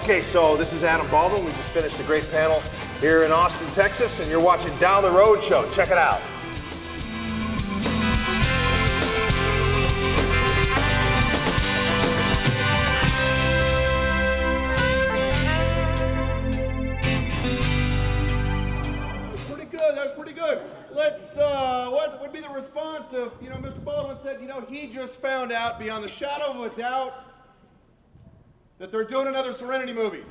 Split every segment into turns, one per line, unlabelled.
Okay, so this is Adam Baldwin. We just finished a great panel here in Austin, Texas, and you're watching Down the Road Show. Check it out.
That was pretty good. Let's, what would be the response if, Mr. Baldwin said, he just found out beyond the shadow of a doubt that they're doing another Serenity movie.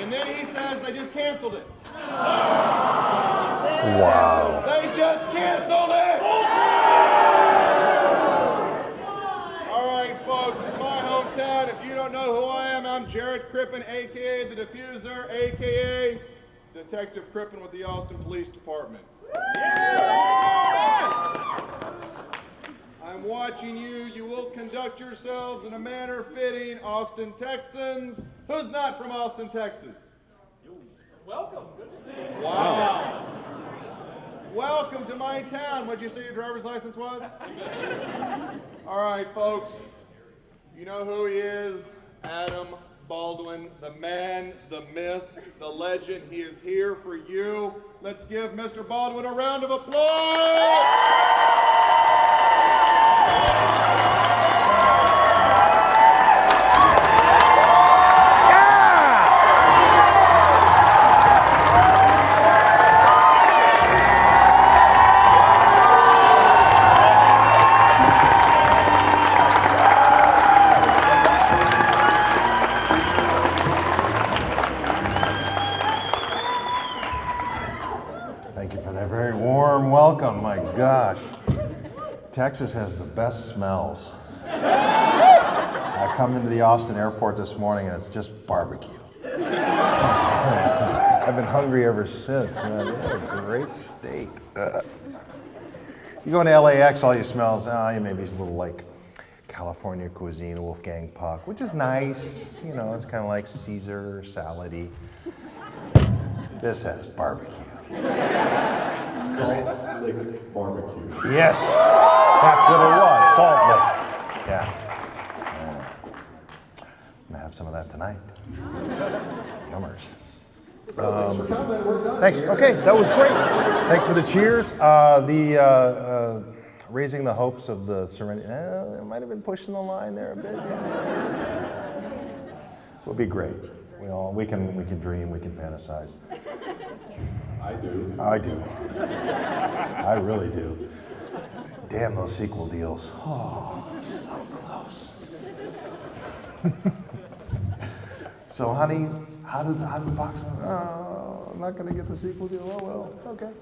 And then he says they just canceled it.
Wow.
They just canceled it! All right, folks, it's my hometown. If you don't know who I am, I'm Jared Crippen, a.k.a. The Diffuser, a.k.a. Detective Crippen with the Austin Police Department. I'm watching you. You will conduct yourselves in a manner fitting Austin Texans. Who's not from Austin, Texas?
Welcome. Good to see you.
Wow. Welcome to my town. What'd you say your driver's license was? All right, folks. You know who he is? Adam Baldwin, the man, the myth, the legend. He is here for you. Let's give Mr. Baldwin a round of applause.
Welcome, my gosh. Texas has the best smells. I come into the Austin airport this morning and it's just barbecue. I've been hungry ever since, man. They had a great steak. You go into LAX, all you smells, maybe it's a little like California cuisine, Wolfgang Puck, which is nice. It's kind of like Caesar salad-y. This has barbecue.
Salt Lick Barbecue.
Yes, that's what it was, Salt Lick. Yeah. I'm gonna have some of that tonight. Yummers. Thanks. Okay, that was great. Thanks for the cheers. Raising the hopes of the Serenity. It might have been pushing the line there a bit. We'll be great. We can dream. We can fantasize.
I do.
I do. I really do. Damn those sequel deals. Oh, so close. So, honey, how did the box? Oh, I'm not gonna get the sequel deal. Oh well. Okay,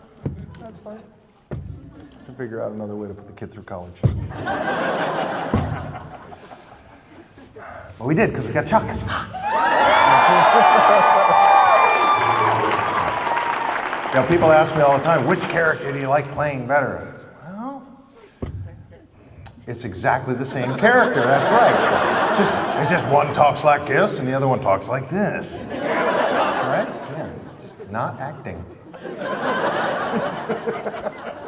that's fine. Can figure out another way to put the kid through college. Well, we did because we got Chuck. People ask me all the time, which character do you like playing better? Well, it's exactly the same character, that's right. It's just one talks like this and the other one talks like this. Right? Yeah, just not acting.
So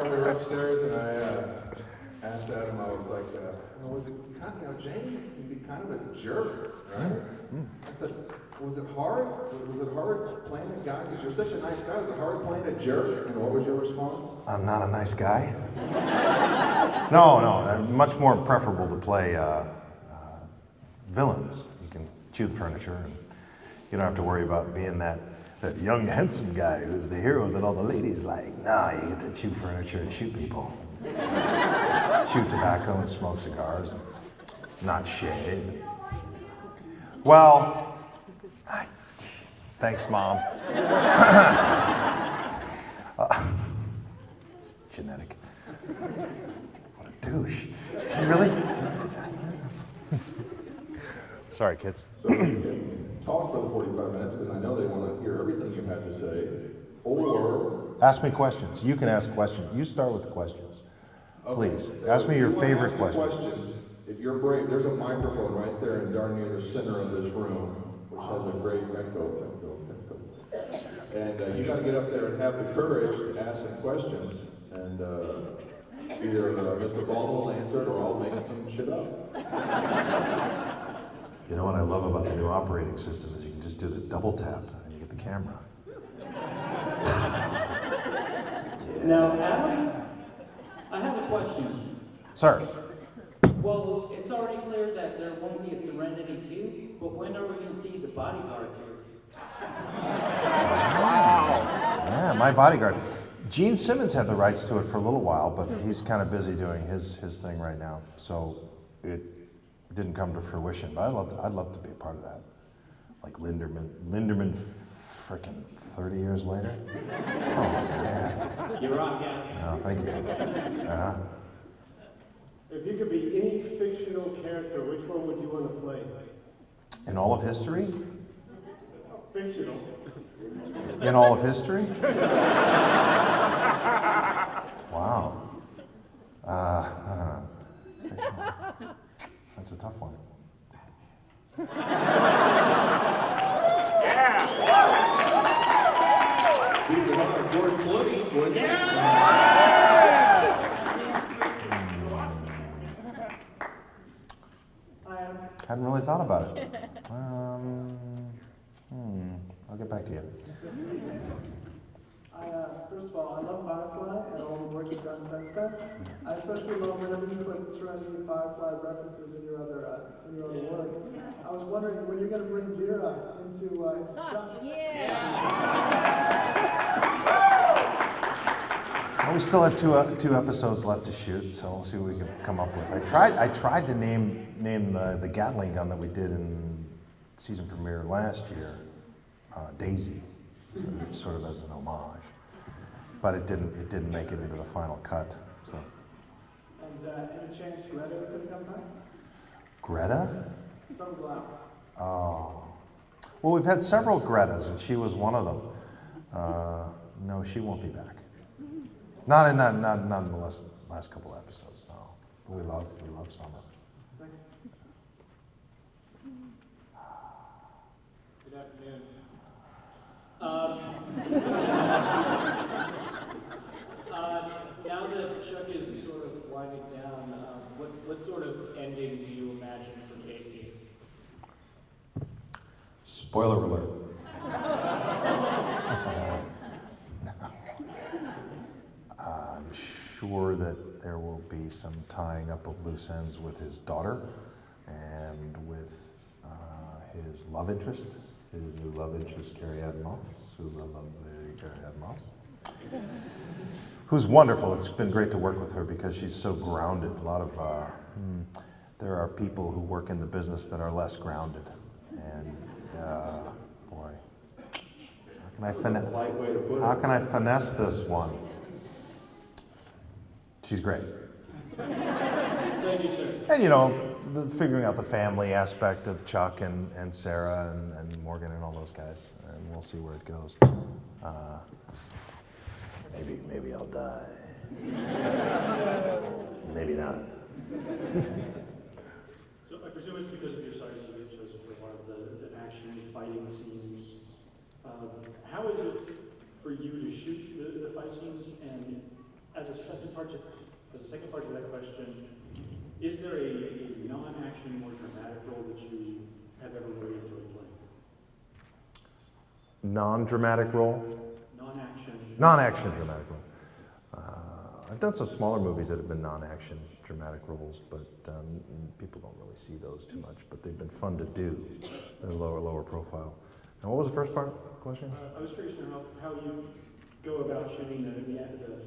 we were upstairs and I asked Adam, I was like, was it kind of, Jamie can be kind of a jerk, right? I said, was it hard? Was it hard playing a guy? Because you're such a nice guy. Was it hard playing a jerk? And what was your response?
I'm not a nice guy. No, much more preferable to play villains. You can chew the furniture and you don't have to worry about being that young, handsome guy who's the hero that all the ladies like. Nah, you get to chew furniture and shoot people. Chew tobacco and smoke cigars and not shave. Well, thanks, Mom. Genetic. What a douche. Is he really? Sorry, kids.
So you can talk for the 45 minutes because I know they want to hear everything you have to say, or...
Ask me questions. You can ask questions. You start with the questions. Please. Ask me your favorite question.
If you're brave, there's a microphone right there and darn near the center of this room, which has a great echo. And you got to get up there and have the courage to ask some questions. And Either Mr. Baldwin will answer it or I'll make some shit up.
You know what I love about the new operating system is you can just do the double tap and you get the camera.
Now, Adam, I have a question.
Sir.
Well, it's already clear that there won't be a Serenity 2, but when are we going to see the Bodyguard 2?
Yeah, My Bodyguard. Gene Simmons had the rights to it for a little while, but he's kind of busy doing his thing right now, so it didn't come to fruition. But I'd love to be a part of that. Like Linderman, frickin' 30 years later. Oh man.
You're on, yeah.
Oh, thank you.
If you could be any fictional character, which one would you want to play?
In all of history?
Fictional.
In all of history? Wow. That's a tough one.
George Clooney, wouldn't you?
Hadn't really thought about it. I'll get back to you.
First of all, I love Firefly and all the work you've done since then. I especially love whenever you put Serenity Firefly references in your other work. I was wondering when you're going to bring Vera into shot.
Well, we still have two episodes left to shoot, so we'll see what we can come up with. I tried to name the Gatling gun that we did in season premiere last year, Daisy, sort of as an homage, but it didn't make it into the final cut. So.
And any chance Greta's going to come back?
Greta?
Something's loud.
Oh, well, we've had several Gretas, and she was one of them. No, she won't be back. Not in the last couple episodes. No, but we love Summer.
Thanks.
Good afternoon. Now that Chuck is sort of winding down, what sort of ending do you imagine for Casey?
Spoiler alert. I'm sure that there will be some tying up of loose ends with his daughter and with his love interest, his new love interest, Carrie Ann Moss, who's a lovely Carrie Ann Moss, who's wonderful. It's been great to work with her because she's so grounded. A lot of there are people who work in the business that are less grounded, and boy, how can I finesse this one? She's great.
Thank you, sir.
And figuring out the family aspect of Chuck and Sarah and Morgan and all those guys, and we'll see where it goes. Maybe I'll die. Maybe not.
So I presume it's because of your size you chose for one of the action fighting scenes. How is it for you to shoot the fight scenes? And as a second part to that question, is there a non-action, more dramatic role that you have ever really enjoyed playing?
Non-dramatic role? Non-action dramatic role. I've done some smaller movies that have been non-action dramatic roles, but people don't really see those too much. But they've been fun to do. They're lower profile. And what was the first part of the question?
I was curious to know how you go about shooting the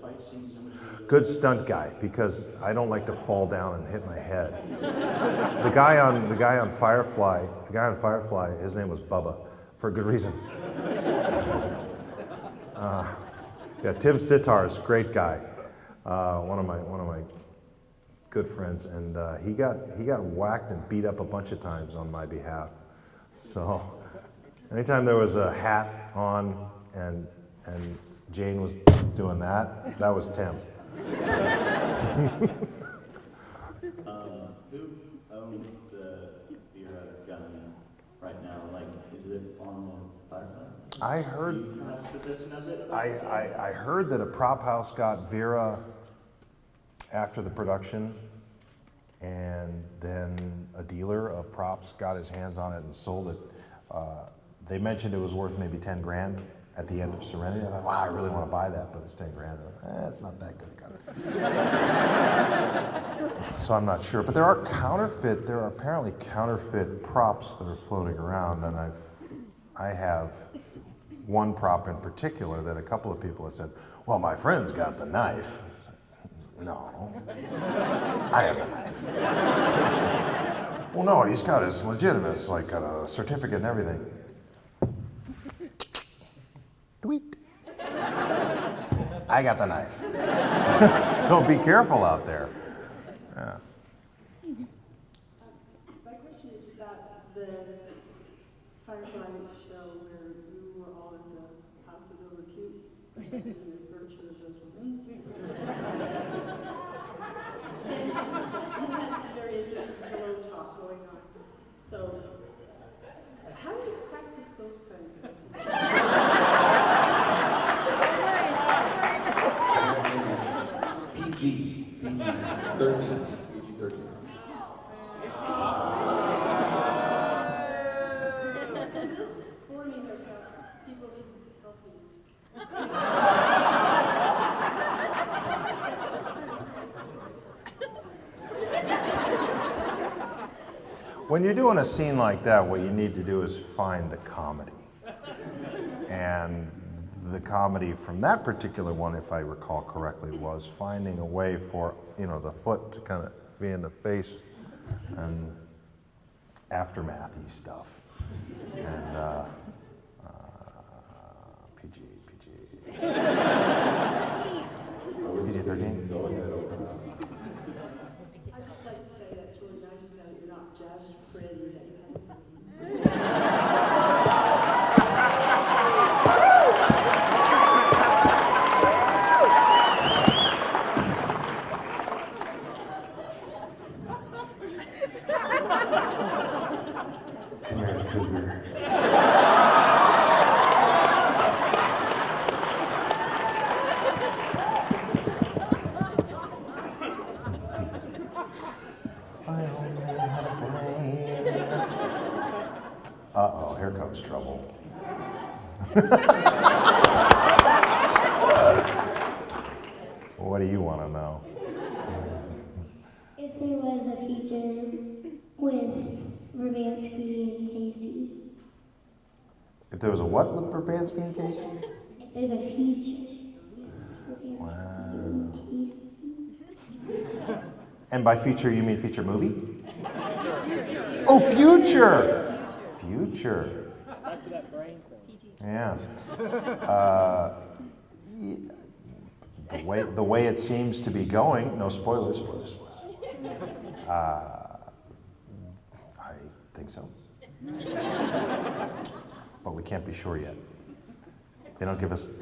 fight scenes.
Good stunt guy, because I don't like to fall down and hit my head. The guy on Firefly, his name was Bubba, for a good reason. Tim Sitar's great guy, one of my good friends, and he got whacked and beat up a bunch of times on my behalf. So anytime there was a hat on and Jane was doing that was Tim.
Who owns the Vera gun right now? Like, is it on the Firefly?
I heard.
Do you have possession of it?
I heard that a prop house got Vera after the production, and then a dealer of props got his hands on it and sold it. They mentioned it was worth maybe 10 grand at the end of Serenity. I thought, wow, I really want to buy that, but it's 10 grand. It's not that good a gun. So I'm not sure. But there are apparently counterfeit props that are floating around, and I have one prop in particular that a couple of people have said, well, my friend's got the knife. No, I have a knife. Well, no, he's got his legitimate, it's like got a certificate and everything. Tweet. I got the knife. So be careful out there. Yeah.
My question is about the Firefly show where you were all at the House of Overcute. The virtue of those rooms. And you had some very interesting pillow talk going on. So, how do you practice those kinds of things?
PG 13, PG 13.
This is forming of people being healthy.
When you're doing a scene like that, what you need to do is find the comedy. And the comedy from that particular one, if I recall correctly, was finding a way for, the foot to kind of be in the face and aftermathy stuff. And PG. PG-13?
Go ahead, open up.
I'd just like to say that's really nice to know that you're not just Freddie, that you have.
Come here, cougar. Uh-oh, here comes trouble. What do you want to know?
If there was a feature with Verbansky and Casey.
If there was a what with Burbanski and Casey?
If there's a feature with Verbansky
Wow.
and Casey.
And by feature, you mean feature movie? Oh, future! Future.
Back to that brain thing.
Yeah. The way it seems to be going, no spoilers. I think so. But we can't be sure yet. They don't give us,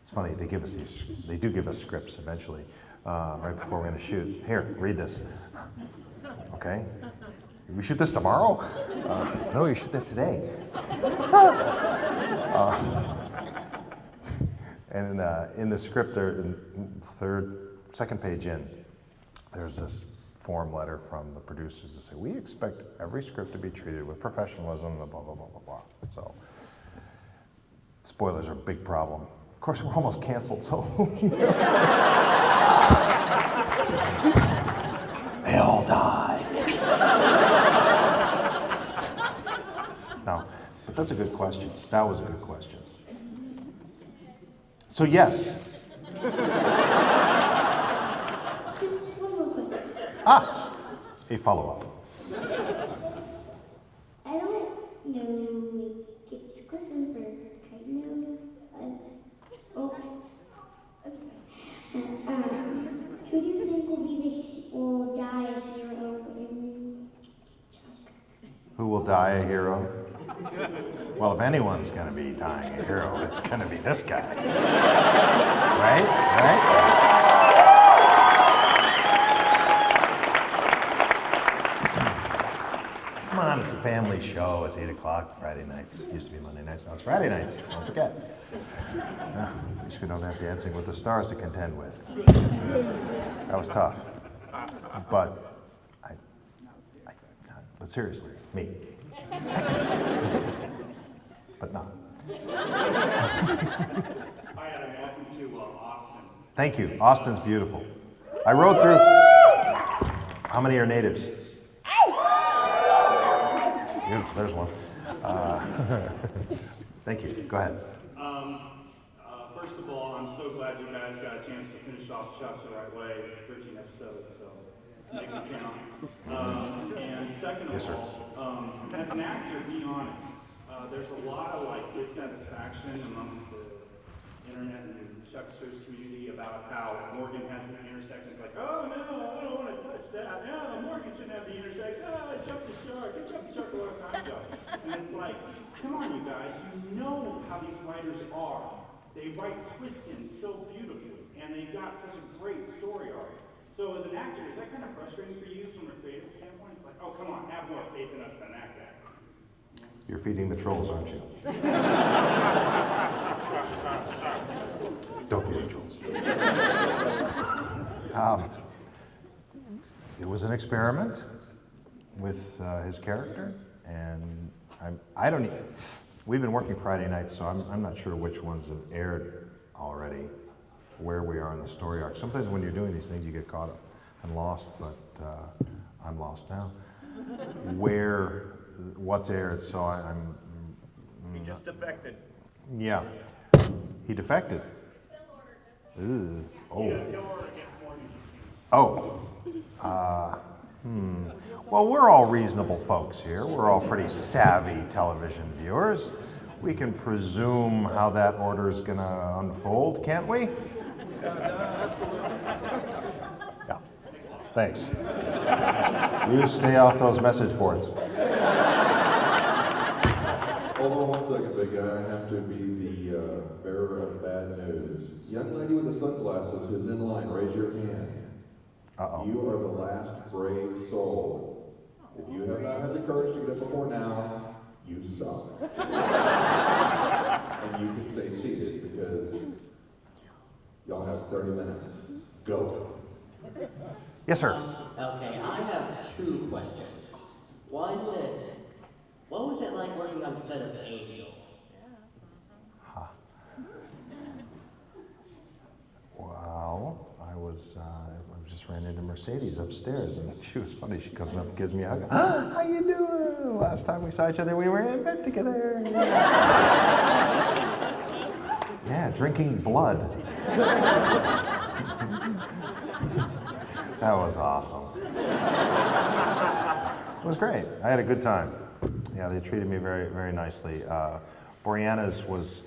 it's funny, they do give us scripts eventually, right before we're gonna shoot. Here, read this. Okay? We shoot this tomorrow? No, you shoot that today. And in the script, second page in, there's this form letter from the producers that say, we expect every script to be treated with professionalism, blah, blah, blah, blah, blah. So, spoilers are a big problem. Of course, we're almost canceled, so. They all die. No, but that's a good question. That was a good question. So yes.
Just one more question.
A follow-up.
I don't know if it's a question for kind of. Who do you think will die a hero in Chuck?
Who will die a hero? Well, if anyone's going to be dying a hero, it's going to be this guy. Right? Come on, it's a family show. It's 8 o'clock Friday nights. It used to be Monday nights. Now it's Friday nights. Don't forget. least we don't have Dancing with the Stars to contend with. That was tough. But, but seriously, me. But not.
Hi, Adam. Welcome to Austin.
Thank you. Austin's beautiful. I rode through. How many are natives? Beautiful. There's one. Thank you. Go ahead.
First of all, I'm so glad you guys got a chance to finish off Chuck the right way. 13 episodes, so make them count. And second of all, as an actor, be honest. There's a lot of dissatisfaction amongst the internet and Chucksters community about how Morgan has the intersections. Like, oh no, I don't want to touch that. No, Morgan shouldn't have the intersection. Oh, I jumped the shark. I jumped the shark a long time ago. And it's like, come on, you guys. You know how these writers are. They write twists in so beautifully, and they've got such a great story arc. So as an actor, is that kind of frustrating for you from a creative standpoint? It's like, oh, come on, have more faith in us than that guy.
You're feeding the trolls, aren't you? Don't feed the trolls. It was an experiment with his character, and I don't. We've been working Friday nights, so I'm not sure which ones have aired already, where we are in the story arc. Sometimes when you're doing these things, you get caught up and lost, but I'm lost now. What's aired, so I'm
He just defected.
yeah. He defected. Ooh. Oh. Oh. Well, we're all reasonable folks here. We're all pretty savvy television viewers. We can presume how that order is going to unfold, can't we? Yeah. Thanks. You stay off those message boards.
Hold on 1 second, big guy. I have to be the bearer of bad news. Young lady with the sunglasses who's in line, raise your hand.
Uh-oh.
You are the last brave soul. If you have not had the courage to get up before now, you suck. And you can stay seated because y'all have 30 minutes. Go.
Yes, sir.
Okay, I have 2 questions. One, what was it like working on the set of Angel?
Well, I just ran into Mercedes upstairs, and she was funny. She comes up and gives me a hug. Ah, how you doing? Last time we saw each other, we were in bed together. Yeah, drinking blood. That was awesome. It was great. I had a good time. Yeah, they treated me very, very nicely. Boreanaz was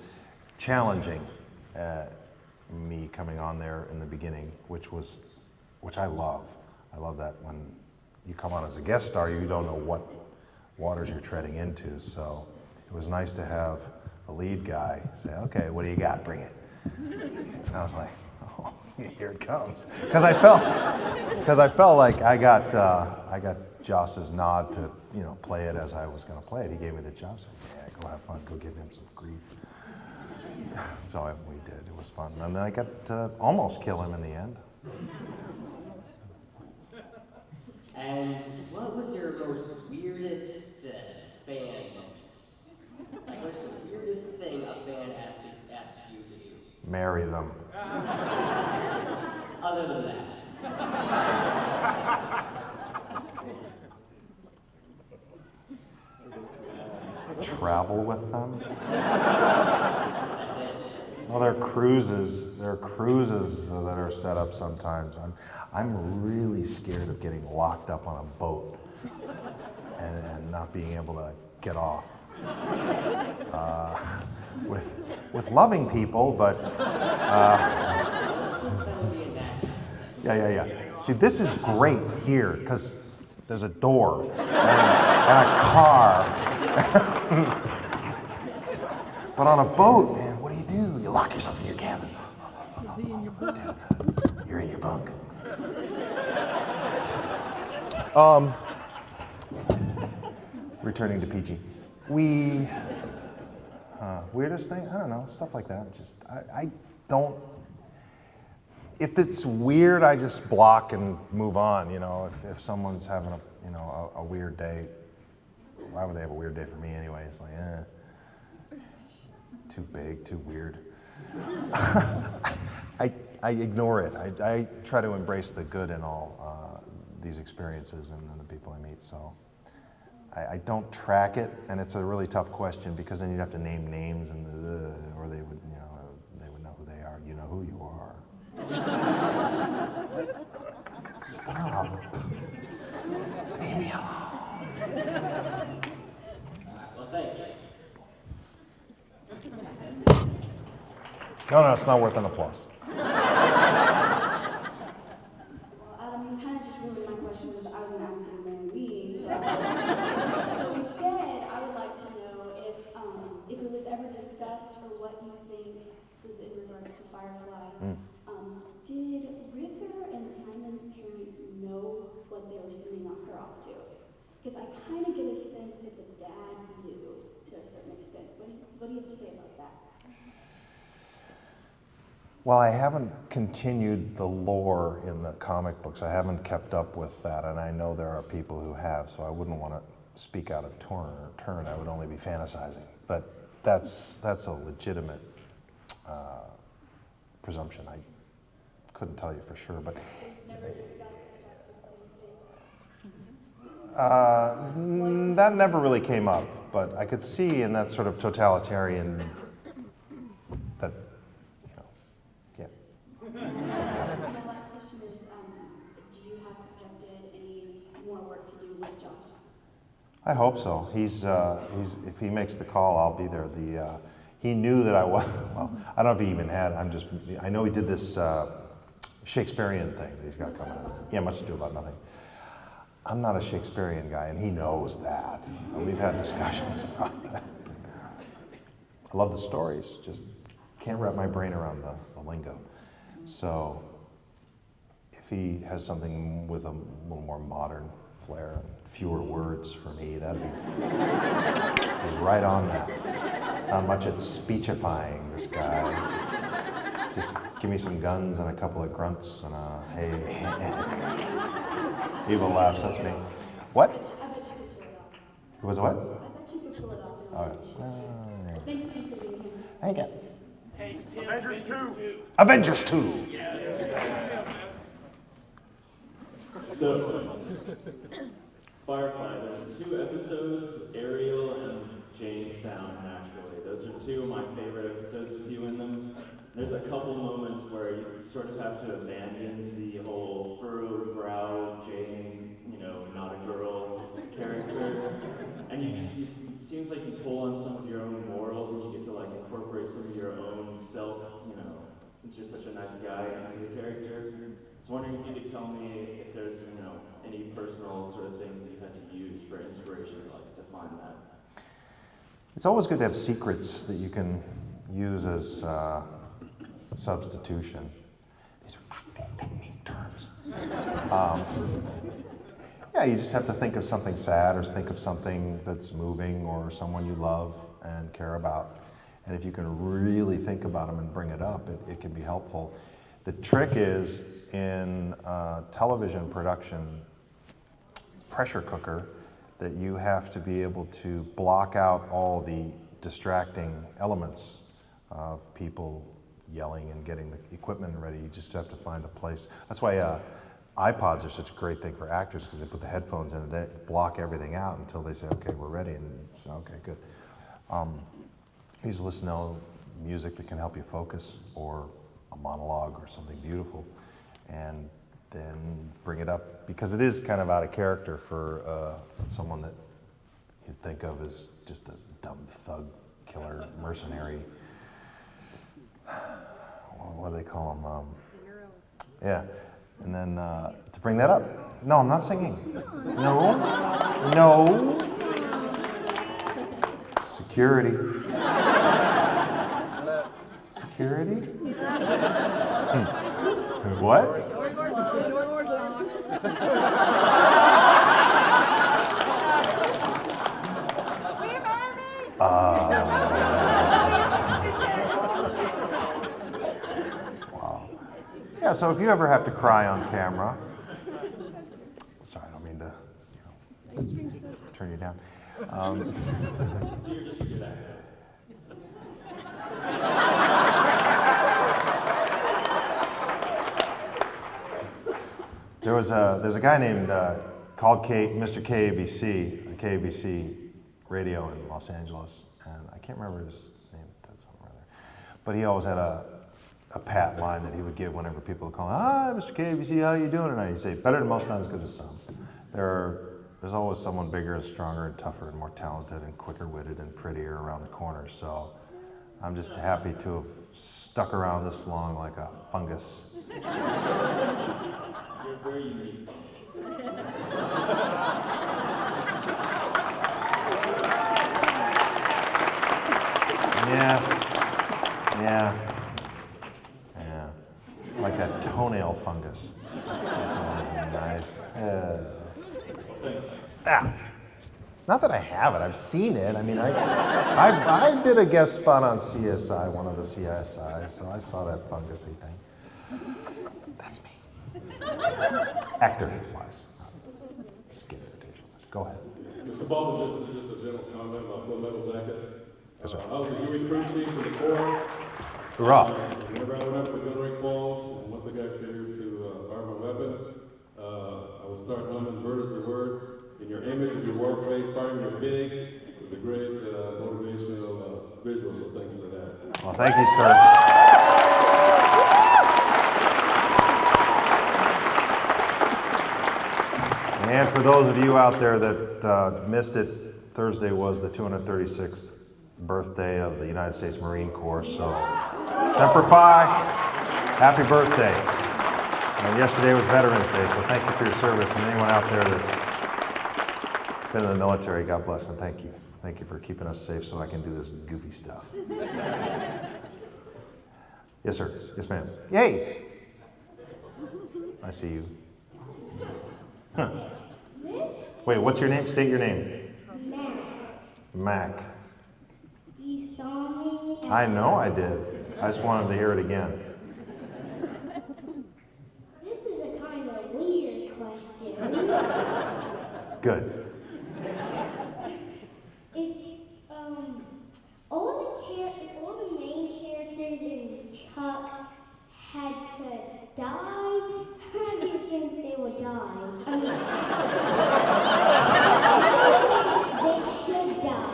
challenging. Me coming on there in the beginning, which I love. I love that when you come on as a guest star, you don't know what waters you're treading into. So it was nice to have a lead guy say, "Okay, what do you got? Bring it." And I was like, "Oh, here it comes," because I felt like I got Joss's nod to play it as I was going to play it. He gave me the job. Said, "Yeah, go have fun. Go give him some grief." So we did. It was fun. And then I got to almost kill him in the end.
And what was your most weirdest fan moment? Like, what's the weirdest thing a fan asked you to do?
Marry them.
Other than that.
Travel with them. Well, there are cruises that are set up sometimes. I'm really scared of getting locked up on a boat and not being able to get off. With loving people, but yeah. See, this is great here because there's a door and a car. But on a boat, man, what do? You lock yourself in your cabin. Dude, you're in your bunk. Returning to PG. Weirdest thing? I don't know, stuff like that. Just, don't. If it's weird, I just block and move on. You know, if someone's having a weird day, why would they have a weird day for me anyway? It's like, too big, too weird. I ignore it. I try to embrace the good in all these experiences and the people I meet. So I don't track it, and it's a really tough question because then you'd have to name names, and or they would, they would know who they are. You know who you are. Stop. Leave me alone.
Well, thank you.
No, it's not worth an applause.
Well, Adam, you kind of just ruined my question because I was going to ask you to marry me. So instead, I would like to know if it was ever discussed or what you think, this is in regards to Firefly, did River and Simon's parents know what they were sending her off to? Because I kind of get a sense that the dad knew to a certain extent. What do you have to say about that?
Well, I haven't continued the lore in the comic books. I haven't kept up with that, and I know there are people who have, so I wouldn't want to speak out of turn. I would only be fantasizing. But that's a legitimate presumption. I couldn't tell you for sure, but that never really came up. But I could see in that sort of totalitarian that, yeah.
My last question is, do you have projected any more work to do with Joss?
I hope so. He's if he makes the call, I'll be there. He knew that I was. Well, I don't know if he even had. I know he did this Shakespearean thing that he's got coming up. Yeah, much to do about nothing. I'm not a Shakespearean guy, and he knows that. And we've had discussions about that. I love the stories, just can't wrap my brain around the lingo. So if he has something with a little more modern flair and fewer words for me, that'd be right on that. Not much at speechifying this guy. Just give me some guns and a couple of grunts and a hey. Evil laughs, that's me. What?
I bet you could pull it off.
It was what?
I bet you could pull it off.
All right.
Thanks for being here.
Thank you.
Hey, Avengers 2.
Avengers 2.
So, Firefly, there's 2 episodes, Ariel and Jamestown, naturally. Those are 2 of my favorite episodes with you in them. There's a couple moments where you sort of have to abandon the whole furrowed-browed Jane, not a girl character. And it seems like you pull on some of your own morals and you get to incorporate some of your own self, since you're such a nice guy, into the character. I was wondering if you could tell me if there's, any personal sort of things that you had to use for inspiration, to find that.
It's always good to have secrets that you can use as substitution. These are acting technique terms. Yeah, you just have to think of something sad or think of something that's moving or someone you love and care about. And if you can really think about them and bring it up, it can be helpful. The trick is in television production, pressure cooker, that you have to be able to block out all the distracting elements of people yelling and getting the equipment ready. You just have to find a place. That's why iPods are such a great thing for actors, because they put the headphones in and they block everything out until they say, okay, we're ready, and okay, good. You just listen to music that can help you focus, or a monologue or something beautiful, and then bring it up, because it is kind of out of character for someone that you'd think of as just a dumb thug, killer, mercenary. What do they call them? Yeah, and then to bring that up. No, I'm not singing. No. Security. Security? What? Yeah, so if you ever have to cry on camera, sorry, I don't mean to turn you down.
So you're just a good actor.
There's a guy named called Mr. KABC, on KABC radio in Los Angeles, and I can't remember his name, but he always had a pat line that he would give whenever people would call him. Hi, Mr. KABC, how you doing tonight? He'd say, better than most, not as good as some. There's always someone bigger and stronger and tougher and more talented and quicker witted and prettier around the corner. So I'm just happy to have stuck around this long like a fungus.
You're very unique.
Yeah. Like that toenail fungus. That's always nice. Not that I have it, I've seen it. I mean, I did a guest spot on CSI, one of the CSIs, so I saw that fungusy thing. That's me. Actor-wise, not skin irritation-wise. Go ahead.
Mr. Baldwin, this is just a general comment about Full Metal Jacket.
Yes, sir.
I was a Huey crew chief in the Corps.
Hoorah.
Whenever I went up for gun rank balls, and once I got cleared to fire my weapon, I would start humming "Bird is the word." In your image of your war face, firing your big, it was a great motivational visual, so thank you for that.
Well, thank you, sir. And for those of you out there that missed it, Thursday was the 236th birthday of the United States Marine Corps, so Semper Fi, happy birthday. And yesterday was Veterans Day, so thank you for your service, and anyone out there that's been in the military, God bless, and thank you. Thank you for keeping us safe so I can do this goofy stuff. Yes, sir. Yes, ma'am. Yay! I see you. Huh. Wait, what's your name? State your name. Mac.
You saw me?
I know I did. I just wanted to hear it again.
This is a kind of weird question.
Good.
If all the main characters in Chuck had to die, how do you think they would die? I mean, they should die.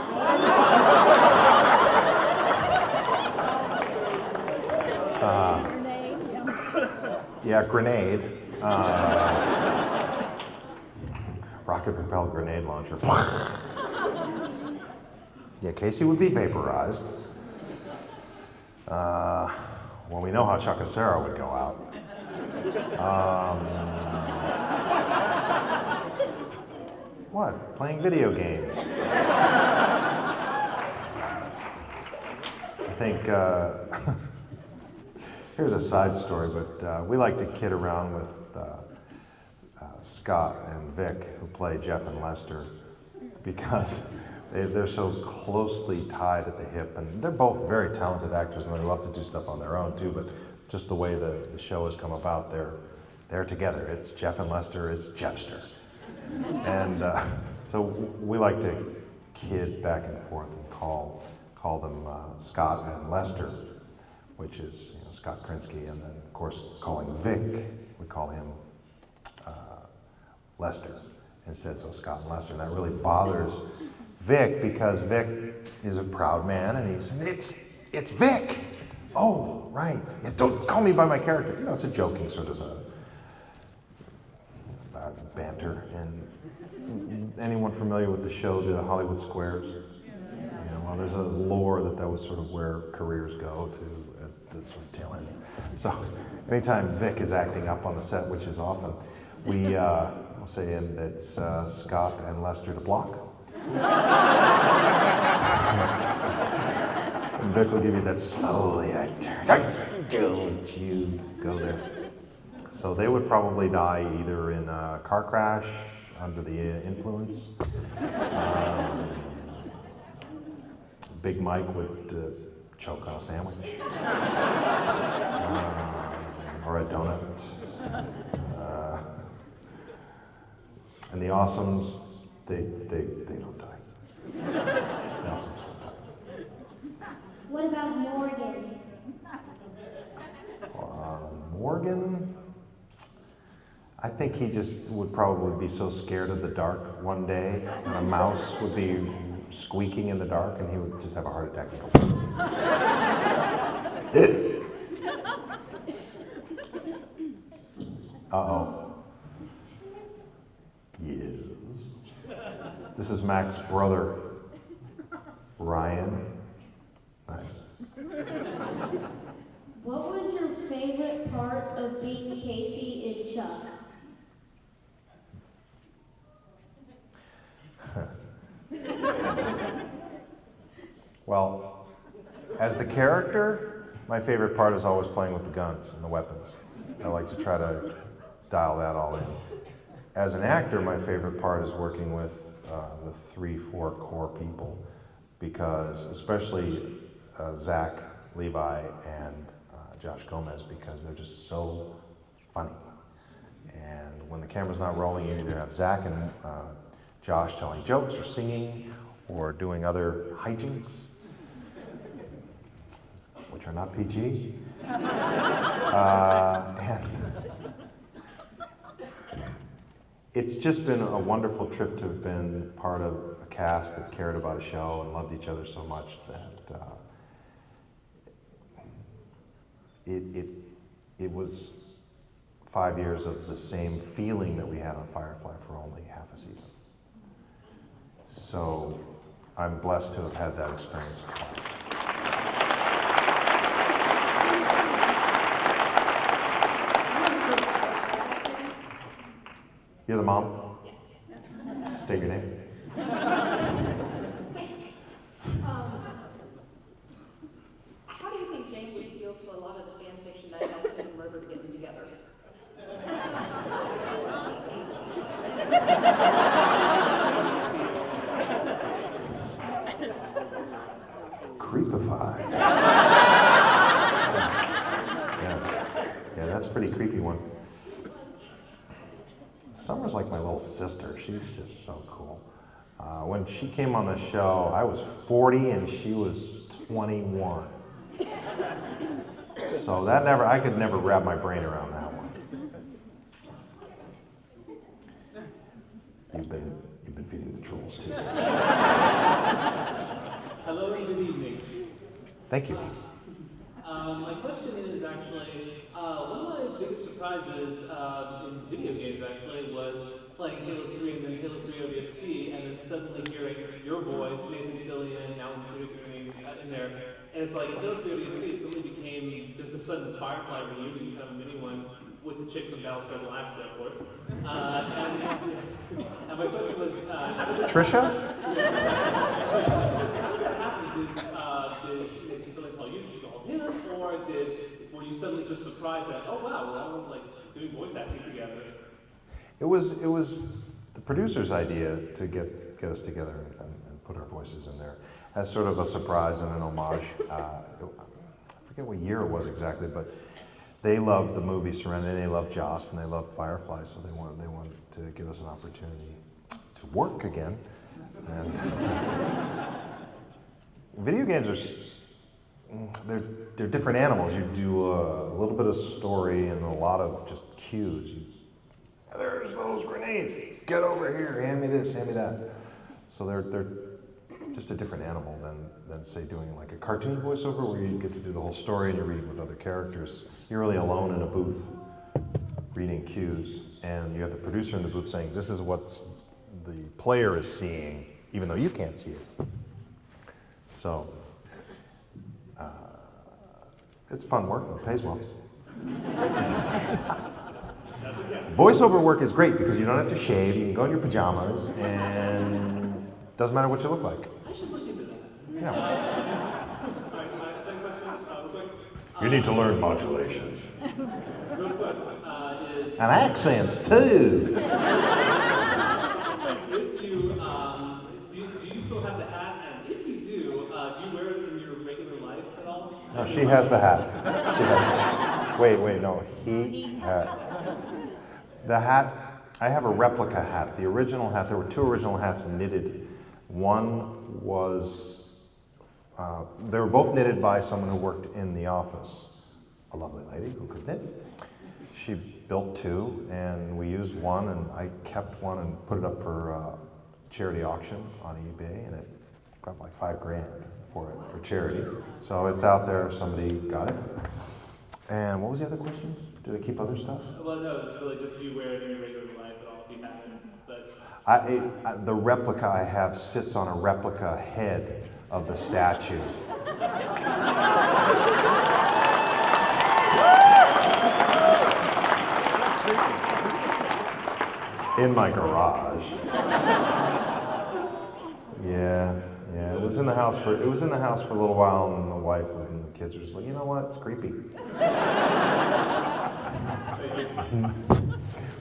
Yeah, grenade. Rocket-propelled grenade launcher. Yeah, Casey would be vaporized. Well, we know how Chuck and Sarah would go out. What? Playing video games. I think, here's a side story, but we like to kid around with Scott and Vic, who play Jeff and Lester, because they're so closely tied at the hip, and they're both very talented actors, and they love to do stuff on their own too, but just the way the show has come about, they're together. It's Jeff and Lester, it's Jeffster. And so we like to kid back and forth and call them Scott and Lester, which is Scott Krinsky, and then of course calling Vic, we call him Lester instead, so Scott and Lester, and that really bothers Vic because Vic is a proud man, and he's, it's Vic. Oh, right. Yeah, don't call me by my character. It's a joking sort of a banter. And anyone familiar with the show, the Hollywood Squares? Well, there's a lore that was sort of where careers go to at the sort of tail end. So anytime Vic is acting up on the set, which is often, we'll say it's Scott and Lester to block. And Vic will give you that slowly I turn. Don't you go there. So they would probably die either in a car crash, under the influence. Big Mike would choke on a sandwich. or a donut. And the Awesomes, they don't die. The Awesomes don't die.
What about Morgan?
Morgan, I think he just would probably be so scared of the dark one day, and a mouse would be squeaking in the dark, and he would just have a heart attack and go. Uh-oh. Yes. This is Mac's brother, Ryan. Nice.
What was your favorite part of being Casey in Chuck?
Well, as the character, my favorite part is always playing with the guns and the weapons. I like to try to dial that all in. As an actor, my favorite part is working with the 3-4 core people, because especially Zach, Levi, and Josh Gomez, because they're just so funny. And when the camera's not rolling, you either have Zach and Josh telling jokes or singing or doing other hijinks, which are not PG. And it's just been a wonderful trip to have been part of a cast that cared about a show and loved each other so much that it was 5 years of the same feeling that we had on Firefly for only half a season. So I'm blessed to have had that experience twice. You're the mom? Yes. State your name.
How do you think James would feel to a lot of the fan fiction that has been Murdock getting together?
Creepified. Yeah, that's a pretty creepy one. Summer's like my little sister. She's just so cool. When she came on the show, I was 40 and she was 21. So I could never wrap my brain around that one. You've been feeding the trolls too.
Hello and good evening.
Thank you.
My question is actually, one of my biggest surprises in video games actually was playing Halo 3 and then Halo 3 ODST, and then suddenly hearing your voice, Nathan Fillion, Alan Tudyk in there, and it's like Halo 3 ODST suddenly became just a sudden Firefly reunion, you have a mini one with the chick from Battlestar Galactica, of course. And my question was, how did
Trisha?
How did that happen? Did Nathan Fillion call you? Did you call him? Or were you suddenly just surprised that, oh wow, we're all like doing voice acting together?
It was the producer's idea to get us together and put our voices in there as sort of a surprise and an homage. I forget what year it was exactly, but they loved the movie Serenity, they loved Joss, and they loved Firefly, so they wanted to give us an opportunity to work again. And video games they're different animals. You do a little bit of story and a lot of just cues. There's those grenades. Get over here. Hand me this. Hand me that. So they're just a different animal than say doing like a cartoon voiceover where you get to do the whole story and you're reading with other characters. You're really alone in a booth reading cues, and you have the producer in the booth saying, "This is what the player is seeing, even though you can't see it." So it's fun work. It pays well. Voiceover work is great because you don't have to shave. You can go in your pajamas, and it doesn't matter what you look like.
I should look into that.
Yeah.
Alright, my second question, real quick.
You need to learn modulation.
Real quick, is...
And accents, too.
If you, do you still have the hat? And if you do you wear it in your regular life at all?
No, she has the hat. Wait, no. He had the hat. I have a replica hat. The original hat. There were two original hats knitted. One was. They were both knitted by someone who worked in the office. A lovely lady who could knit. She built two, and we used one, and I kept one and put it up for charity auction on eBay, and it got like $5,000 for it for charity. So it's out there if somebody got it. And what was the other question? Do they keep other stuff?
Well, no, it's really just do you wear it in your regular life at all if you have it. But
The replica I have sits on a replica head of the statue. In my garage. Yeah. It was in the house for a little while, and the wife and the kids were just like, you know what? It's creepy.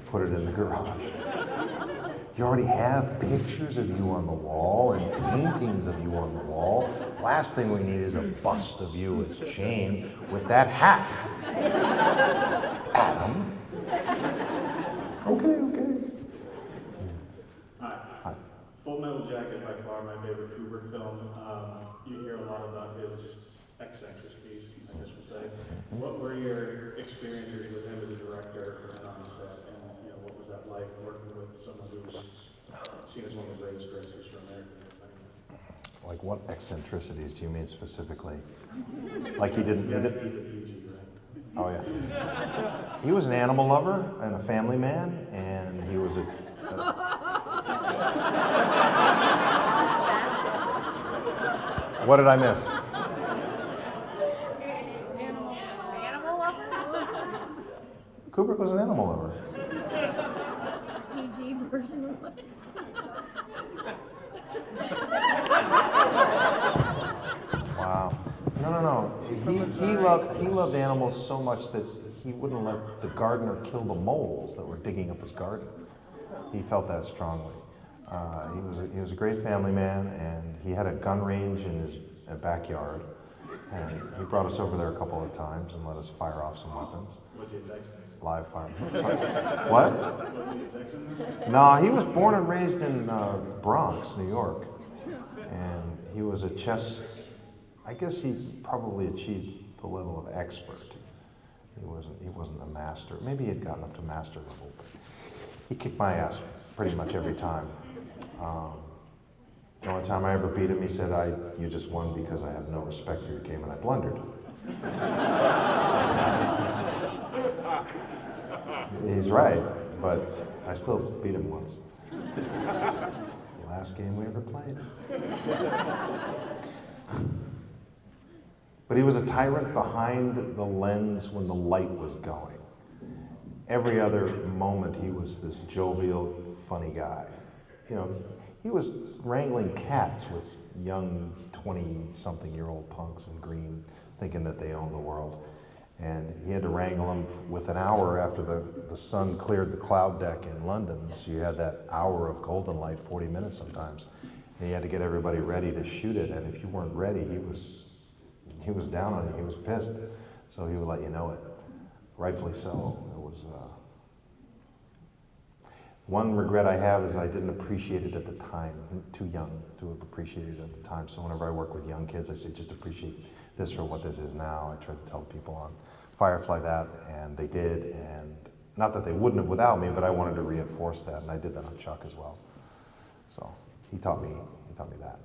Put it in the garage. You already have pictures of you on the wall and paintings of you on the wall. Last thing we need is a bust of you as Jane with that hat. Adam. Okay.
Hi. Full Metal Jacket, by far my favorite Kubrick film. You hear a lot about his eccentricities, I guess we'll say. What were your experiences with him as a director and on set? And what was that like working with someone who's seen as one of the greatest directors from American?
Like what eccentricities do you mean specifically? Like he didn't. Oh yeah. He was an animal lover and a family man, and he was a. What did I miss?
Animal lover?
Kubrick was an animal lover.
PG version of what?
Wow. No. He loved animals so much that he wouldn't let the gardener kill the moles that were digging up his garden. He felt that strongly. He was a great family man, and he had a gun range in his backyard. And he brought us over there a couple of times and let us fire off some weapons.
Was he a Texan?
Live fire. What?
Was he a Texan?
No, he was born and raised in Bronx, New York. And he was a chess, I guess he probably achieved the level of expert. He wasn't a master. Maybe he had gotten up to master level, but he kicked my ass pretty much every time. The only time I ever beat him, he said, you just won because I have no respect for your game and I blundered. He's right, but I still beat him once. Last game we ever played. But he was a tyrant behind the lens when the light was going. Every other moment he was this jovial, funny guy. He was wrangling cats with young 20-something-year-old punks in green, thinking that they owned the world. And he had to wrangle them with an hour after the sun cleared the cloud deck in London. So you had that hour of golden light, 40 minutes sometimes. And he had to get everybody ready to shoot it. And if you weren't ready, he was down on you. He was pissed. So he would let you know it. Rightfully so. It was. One regret I have is I didn't appreciate it at the time. I'm too young to have appreciated it at the time. So whenever I work with young kids, I say, just appreciate this for what this is now. I try to tell people on Firefly that, and they did. And not that they wouldn't have without me, but I wanted to reinforce that, and I did that on Chuck as well. So he taught me that.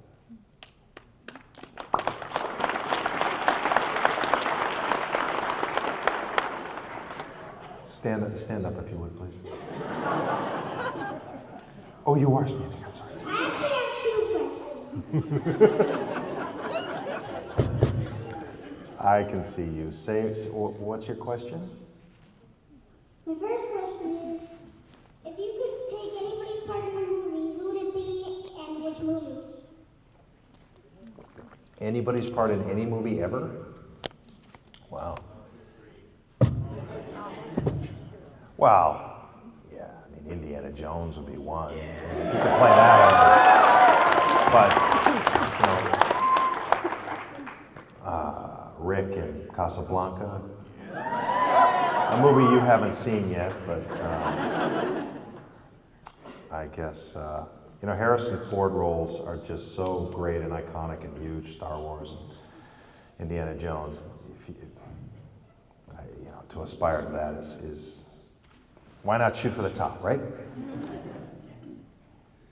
Stand up if you would, please. Oh, you are standing. I'm sorry.
I actually have 2 questions.
I can see you. What's your question?
My first question is, if you could take anybody's part in a movie, who would it be and which movie?
Anybody's part in any movie ever? Wow. Well, yeah, I mean, Indiana Jones would be one. You could play that one. But, Rick in Casablanca. a movie you haven't seen yet, but I guess, you know, Harrison Ford roles are just so great and iconic and huge. Star Wars and Indiana Jones. You know, to aspire to that is why not shoot for the top, right?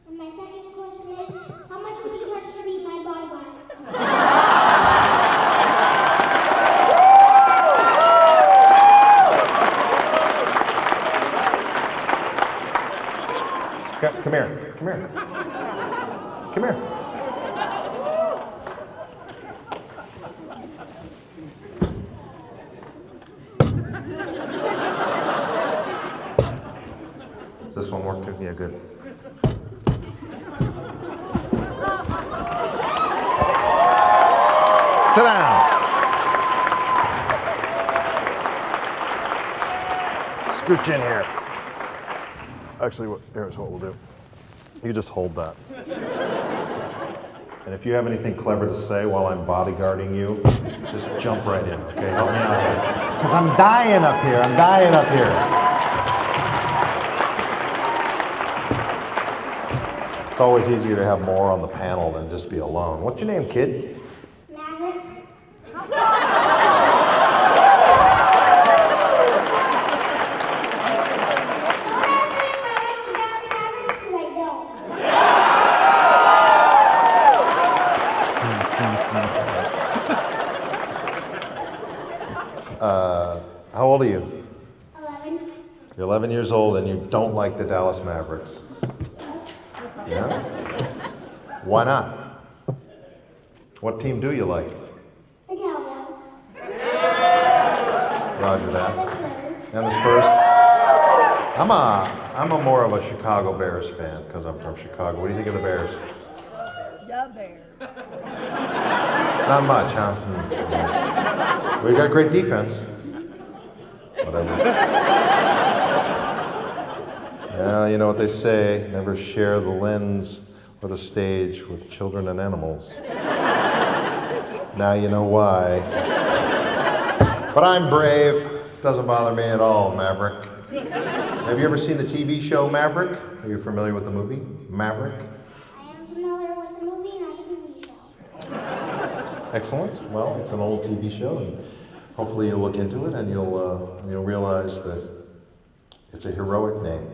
And my second question is, how much would you charge to be my bodyguard?
Come here. Come here. Come here. Does this one work too? Yeah, good. Sit down. Scooch in here. Actually, here's what we'll do. You just hold that. And if you have anything clever to say while I'm bodyguarding you, just jump right in, okay? Help me out here. Because I'm dying up here. I'm dying up here. It's always easier to have more on the panel than just be alone. What's your name, kid?
Maverick.
How old are you?
11.
You're 11 years old and you don't like the Dallas Mavericks. Yeah? Why not? What team do you like?
The Cowboys.
Roger that.
And the Spurs.
And the Spurs? I'm a more of a Chicago Bears fan because I'm from Chicago. What do you think of the Bears?
The Bears.
Not much, huh? We got great defense. Whatever. Yeah, you know what they say, never share the lens or the stage with children and animals. Now you know why. But I'm brave. Doesn't bother me at all, Maverick. Have you ever seen the TV show Maverick? Are you familiar with the movie Maverick?
I am familiar with the movie, not the TV show.
Excellent. Well, it's an old TV show, and hopefully you'll look into it and you'll realize that it's a heroic name,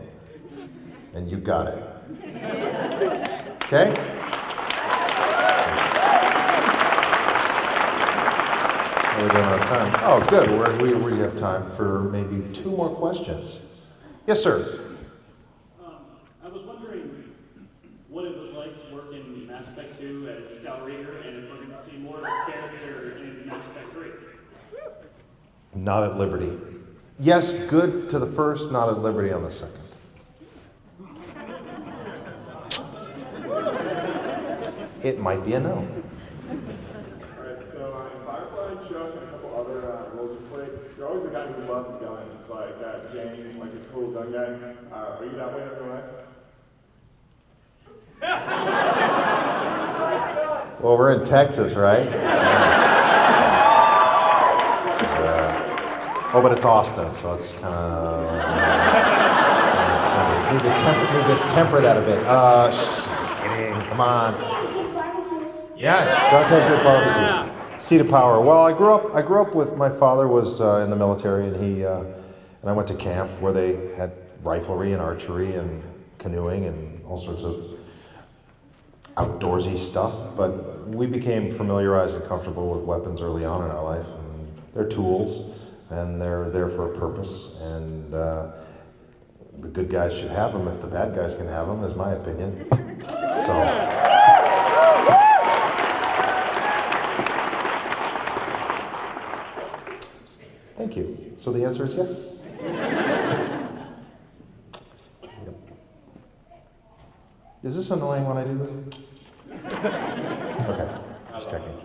and you got it. Okay? We're doing out of time. Oh, good. We have time for maybe 2 more questions. Yes, sir.
I was wondering what it was like to work in Mass Effect 2 as Scout Reader, and if we're going to see more of this character in Mass Effect 3.
Not at liberty. Yes, good to the first, not at liberty on the second. It might be a no.
Alright, so in Firefly, Chuck, and a couple other roles you play, you're always the guy who loves guns, like Jane, like a cool gun guy. Are you that way in real life?
Well, we're in Texas, right? Oh, but it's Austin, so it's kind of... need to temper that a bit. Just kidding, come on. Yeah, it does have good barbecue. Seat of power. Well, I grew up with, my father was in the military, and and I went to camp where they had riflery and archery and canoeing and all sorts of outdoorsy stuff, but we became familiarized and comfortable with weapons early on in our life. And they're tools, and they're there for a purpose, and the good guys should have them if the bad guys can have them, is my opinion. So. Thank you. So the answer is yes? Yep. Is this annoying when I do this? Okay, just checking.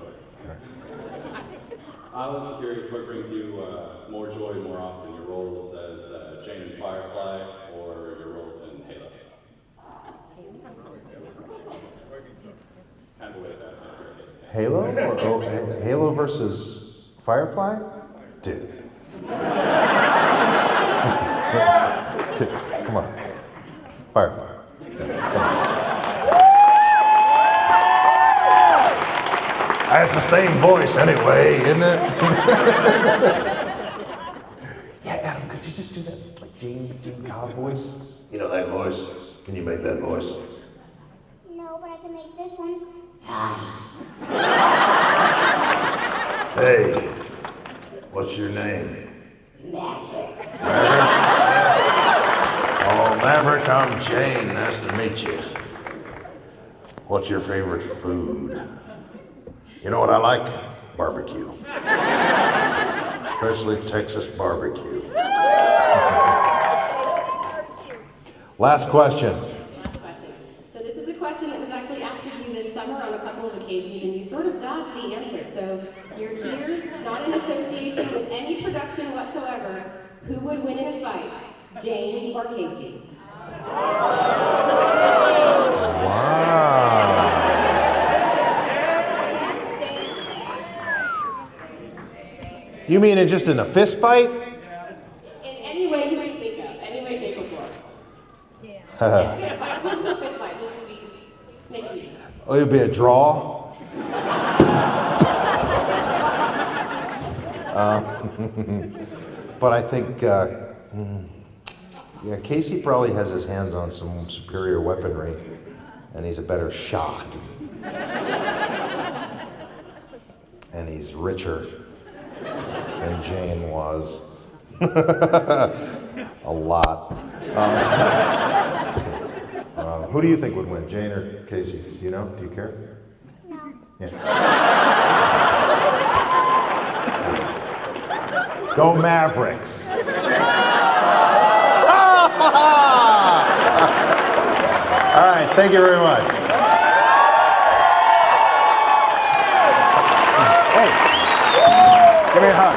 I was curious what brings you more joy more often, your roles as Jane in Firefly or your roles in Halo? Kind of a way to ask that.
Halo? Halo versus Firefly? Dude. Come on. Firefly. That's the same voice anyway, isn't it? Yeah, Adam, could you just do that, like Jane Cobb voice? You know that voice? Can you make that voice?
No, but I can make this one.
Hey, what's your name?
Maverick.
Oh, Maverick, I'm Jane. Nice to meet you. What's your favorite food? You know what I like? Barbecue. Especially Texas barbecue. Last question.
Last question. So this is a question that was actually asked of you this summer on a couple of occasions, and you sort of dodged the answer. So you're here, not in association with any production whatsoever. Who would win in a fight, Jane or Casey?
Wow. You mean just in a fist fight?
In any way you can think of, any way, shape, or form. Fist fight, personal fist fight, just to make it easy.
Oh, it'd be a draw. But I think, yeah, Casey probably has his hands on some superior weaponry, and he's a better shot. And he's richer than Jane was. A lot. Who do you think would win, Jane or Casey? Do you know? Do you care?
No.
Yeah. Go Mavericks. All right, thank you very much. Hey, give me a hug.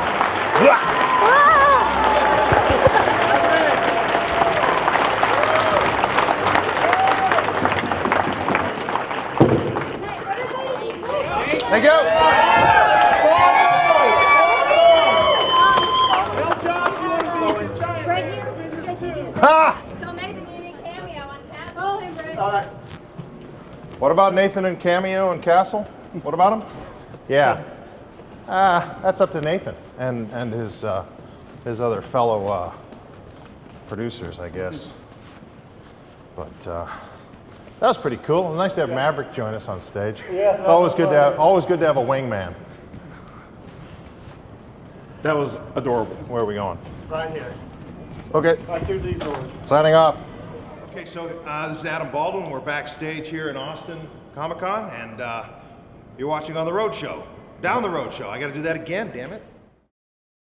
Thank you. Ha!
So Nathan, you need cameo on Castle. Oh, hey, Brett.
All right. What about Nathan and Cameo and Castle? What about him? Yeah. That's up to Nathan and his other fellow producers, I guess. But that was pretty cool. Nice to have Maverick join us on stage.
Yeah,
it's always good to have a wingman.
That was adorable.
Where are we going?
Right here.
Okay.
Right through these doors.
Signing off. Okay, so this is Adam Baldwin. We're backstage here in Austin Comic-Con, and you're watching on the Road Show. Down the Road Show. I got to do that again, damn it.